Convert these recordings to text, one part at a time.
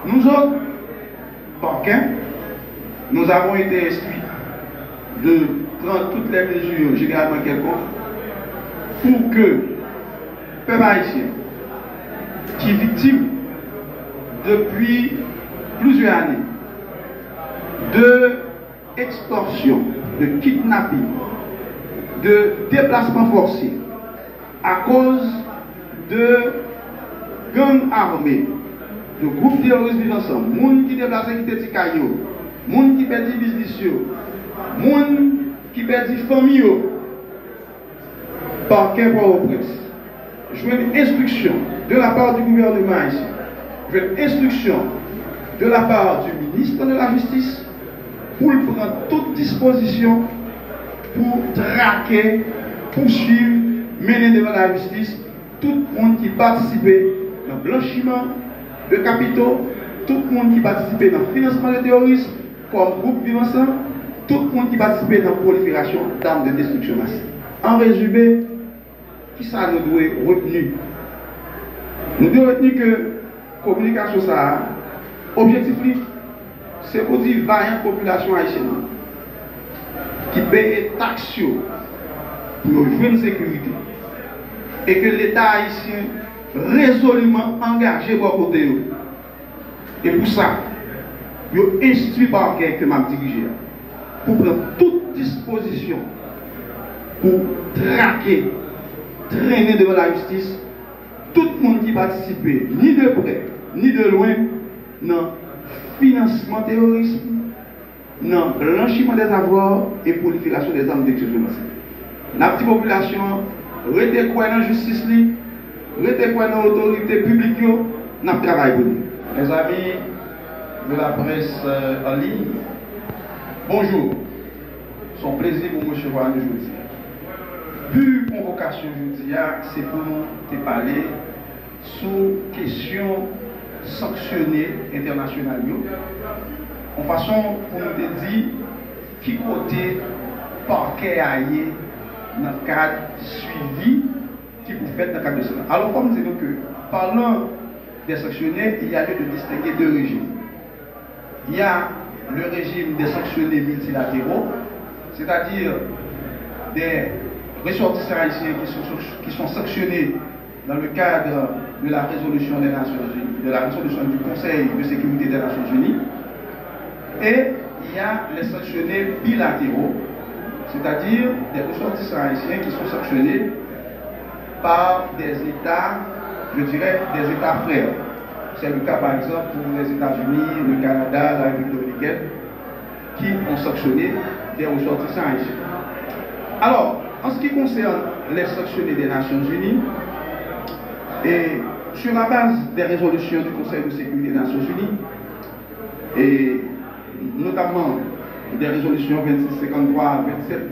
Nous autres, parquets, nous avons été instruits de prendre toutes les mesures, généralement quelconques, pour que peuple haïtien, qui est victime depuis plusieurs années de extorsion, de kidnapping, de déplacement forcé, à cause de gangs armés, de groupes terroristes vivant ensemble, gens qui déplacent qui étaient cailloux, gens qui perdent business, gens qui perdent famille, par quel Port-au-Prince. Je veux une instruction de la part du gouvernement ici, je veux une instruction de la part du ministre de la Justice pour prendre toute disposition pour traquer, poursuivre, mener devant la justice tout le monde qui participait dans le blanchiment de capitaux, tout le monde qui participait dans le financement du terrorisme, comme groupe vivant ensemble, tout le monde qui participait dans la prolifération d'armes de destruction massive. En résumé, qui ça nous doit retenir? Nous devons retenir que la communication, ça, objectif, c'est pour dire vaillante population haïtienne qui paye taxes pour jouer une sécurité et que l'État haïtien résolument engagé pour côté. Et pour ça, il est instruit par quelqu'un qui m'a dirigé pour prendre toute disposition pour traquer, traîner devant la justice tout le monde qui participait, ni de près, ni de loin, dans le financement terrorisme, dans le blanchiment des avoirs et prolifération des armes d'exclusion massive. La petite population, restez quoi dans la justice, restez quoi dans l'autorité publique, n'a pas travaillé pour nous. Les amis de la presse en ligne, bonjour. C'est un plaisir pour nous voir aujourd'hui. Plus convocation aujourd'hui, c'est pour nous te parler sous question sanctionnées internationales. En façon pour nous te dire qui côté parquet aillé dans le cadre suivi qui vous faites dans le cadre de cela. Alors comme nous disons que parlant des sanctionnés, il y a lieu de distinguer deux régimes. Il y a le régime des sanctionnés multilatéraux, c'est-à-dire des ressortissants haïtiens qui sont sanctionnés dans le cadre de la résolution des Nations Unies, de la résolution du Conseil de sécurité des Nations Unies. Et il y a les sanctionnés bilatéraux, c'est-à-dire des ressortissants haïtiens qui sont sanctionnés par des États, je dirais des États frères. C'est le cas par exemple pour les États-Unis, le Canada, la République dominicaine, qui ont sanctionné des ressortissants haïtiens. Alors, en ce qui concerne les sanctionnés des Nations Unies, et sur la base des résolutions du Conseil de sécurité des Nations Unies, et notamment des résolutions 2653, 2700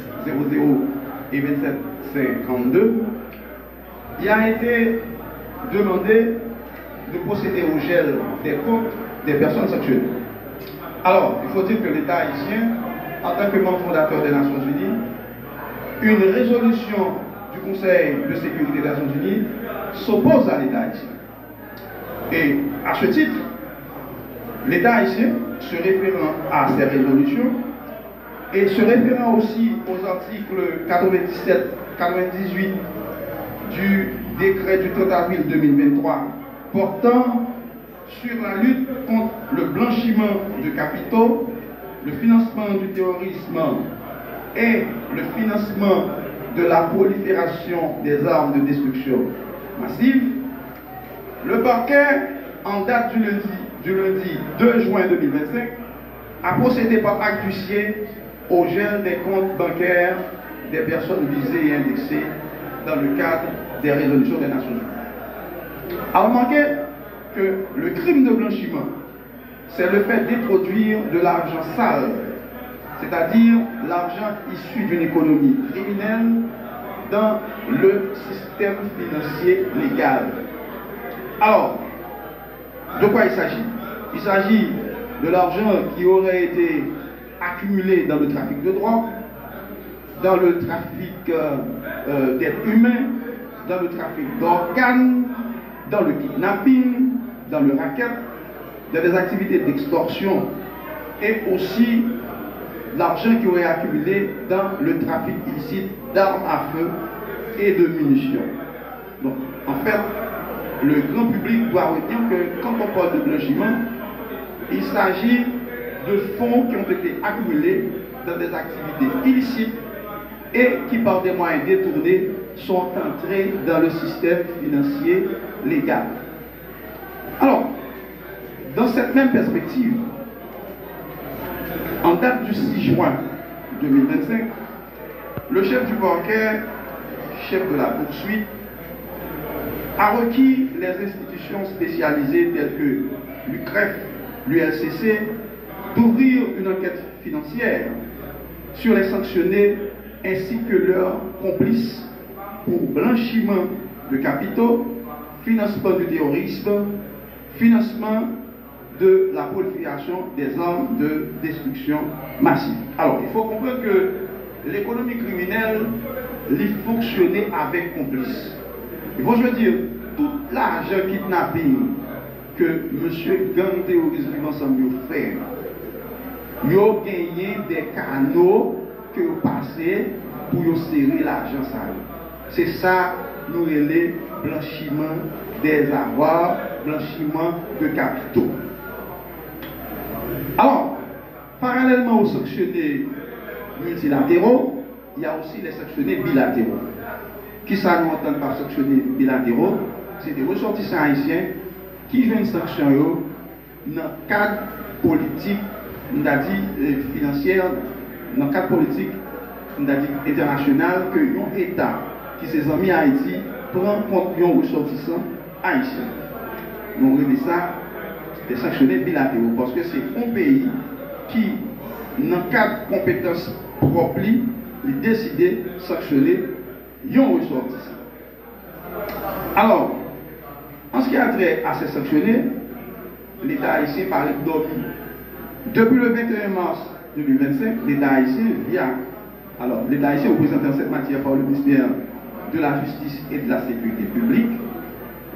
et 2752, il a été demandé de procéder au gel des comptes des personnes sanctionnées. Alors, il faut dire que l'État haïtien, en tant que membre fondateur des Nations Unies, une résolution du Conseil de sécurité des Nations Unies s'oppose à l'État haïtien. Et à ce titre, l'État haïtien, se référant à ces résolutions et se référant aussi aux articles 97-98 du décret du 30 avril 2023 portant sur la lutte contre le blanchiment de capitaux, le financement du terrorisme et le financement de la prolifération des armes de destruction massive, le parquet, en date du lundi 2 juin 2025, a procédé par acte d'huissier au gel des comptes bancaires des personnes visées et indexées dans le cadre des résolutions des Nations Unies. A remarqué que le crime de blanchiment, c'est le fait d'introduire de l'argent sale, c'est-à-dire l'argent issu d'une économie criminelle dans le système financier légal. Alors, de quoi il s'agit? Il s'agit de l'argent qui aurait été accumulé dans le trafic de drogue, dans le trafic d'êtres humains, dans le trafic d'organes, dans le kidnapping, dans le racket, dans des activités d'extorsion et aussi l'argent qui aurait accumulé dans le trafic illicite d'armes à feu et de munitions. Donc, en fait, le grand public doit retenir que quand on parle de blanchiment, il s'agit de fonds qui ont été accumulés dans des activités illicites et qui, par des moyens détournés, sont entrés dans le système financier légal. Alors, dans cette même perspective, en date du 6 juin 2025, le chef du parquet, chef de la poursuite, a requis les institutions spécialisées telles que l'UCREF, l'ULCC, d'ouvrir une enquête financière sur les sanctionnés ainsi que leurs complices pour blanchiment de capitaux, financement du terrorisme, financement de la prolifération des armes de destruction massive. Alors, il faut comprendre que l'économie criminelle, il fonctionnait avec complices. Il faut, je veux dire, tout l'argent kidnapping que M. Gang terroriste vivant ensemble fait, il a gagné des canaux que vous passez pour serrer l'argent sale. C'est ça, nous relais blanchiment des avoirs, blanchiment de capitaux. Alors, parallèlement aux sanctionnés multilatéraux, il y a aussi les sanctionnés bilatéraux. Qui ça nous entend par sanctionnés bilatéraux? C'est des ressortissants haïtiens qui jouent une sanction dans le cadre politique, on a dit financière, dans le cadre politique, on a dit international, que un État qui s'est mis à Haïti prend contre un ressortissant haïtien. Donc, on dit ça des sanctionnés bilatéraux parce que c'est un pays qui, dans le cadre de compétences propres, il décide de sanctionner un ressortissant. Alors, en ce qui a trait à ces sanctionnés, l'État haïtien paraît dormi. Depuis le 21 mars 2025, l'État haïtien alors l'État haïtien représenté en cette matière par le ministère de la Justice et de la Sécurité publique,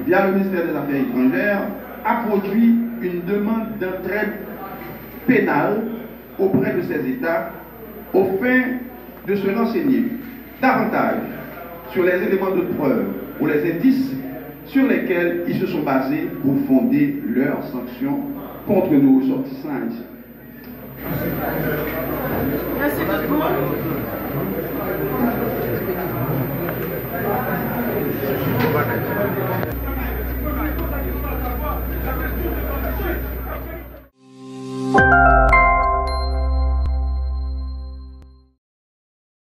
via le ministère des Affaires étrangères, a produit une demande d'entraide pénale auprès de ces États au fin de se renseigner davantage sur les éléments de preuve ou les indices sur lesquels ils se sont basés pour fonder leurs sanctions contre nos ressortissants haïtiens. Merci beaucoup.